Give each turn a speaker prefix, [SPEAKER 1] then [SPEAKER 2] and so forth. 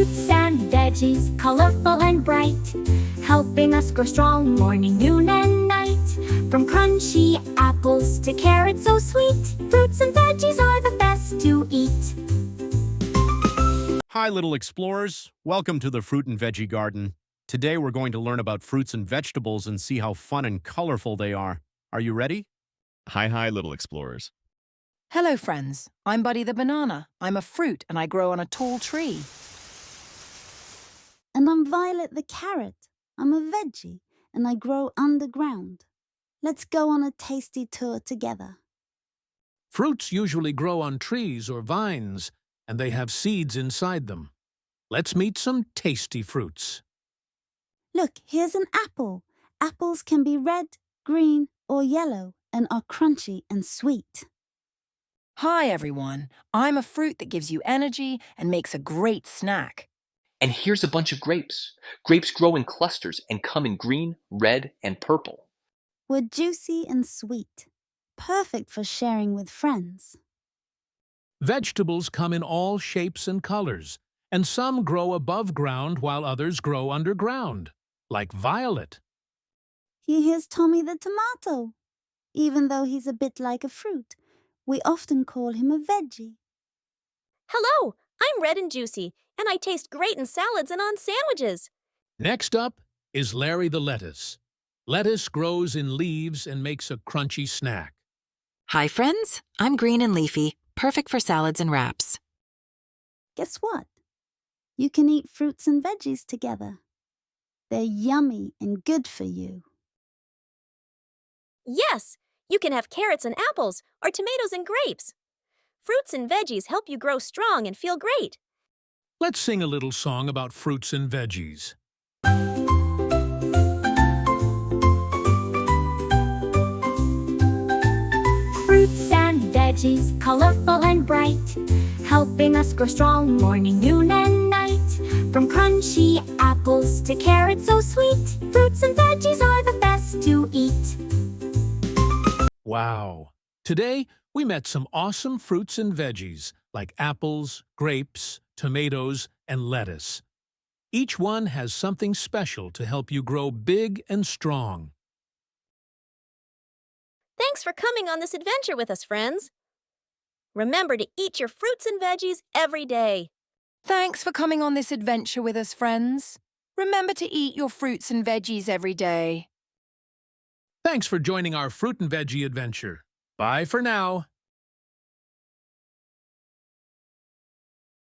[SPEAKER 1] Fruits and veggies, colorful and bright, helping us grow strong morning, noon, and night. From crunchy apples to carrots so sweet, fruits and veggies are the best to eat.
[SPEAKER 2] Hi, little explorers. Welcome to the Fruit and Veggie Garden. Today we're going to learn about fruits and vegetables and see how fun and colorful they are. Are you ready?
[SPEAKER 3] Hi, little explorers.
[SPEAKER 4] Hello, friends. I'm Buddy the banana. I'm a fruit and I grow on a tall tree.
[SPEAKER 5] And I'm Violet the carrot. I'm a veggie and I grow underground. Let's go on a tasty tour together.
[SPEAKER 6] Fruits usually grow on trees or vines, and they have seeds inside them. Let's meet some tasty fruits.
[SPEAKER 5] Look, here's an apple. Apples can be red, green, or yellow and are crunchy and sweet.
[SPEAKER 4] Hi, everyone. I'm a fruit that gives you energy and makes a great snack.
[SPEAKER 7] And here's a bunch of grapes. Grapes grow in clusters and come in green, red, and purple.
[SPEAKER 5] We're juicy and sweet, perfect for sharing with friends.
[SPEAKER 6] Vegetables come in all shapes and colors, and some grow above ground while others grow underground, like Violet.
[SPEAKER 5] Here's Tommy the tomato. Even though he's a bit like a fruit, we often call him a veggie.
[SPEAKER 8] Hello, I'm red and juicy, and I taste great in salads and on sandwiches.
[SPEAKER 6] Next up is Larry the lettuce. Lettuce grows in leaves and makes a crunchy snack.
[SPEAKER 9] Hi, friends. I'm green and leafy, perfect for salads and wraps.
[SPEAKER 5] Guess what? You can eat fruits and veggies together. They're yummy and good for you.
[SPEAKER 8] Yes, you can have carrots and apples, or tomatoes and grapes. Fruits and veggies help you grow strong and feel great.
[SPEAKER 6] Let's sing a little song about fruits and veggies.
[SPEAKER 1] Fruits and veggies, colorful and bright, helping us grow strong morning, noon, and night. From crunchy apples to carrots so sweet, fruits and veggies are the best to eat.
[SPEAKER 6] Wow! Today, we met some awesome fruits and veggies like apples, grapes, tomatoes, and lettuce. Each one has something special to help you grow big and strong.
[SPEAKER 8] Thanks for coming on this adventure with us, friends. Remember to eat your fruits and veggies every day.
[SPEAKER 4] Thanks for coming on this adventure with us, friends. Remember to eat your fruits and veggies every day.
[SPEAKER 6] Thanks for joining our Fruit and Veggie Adventure. Bye for now.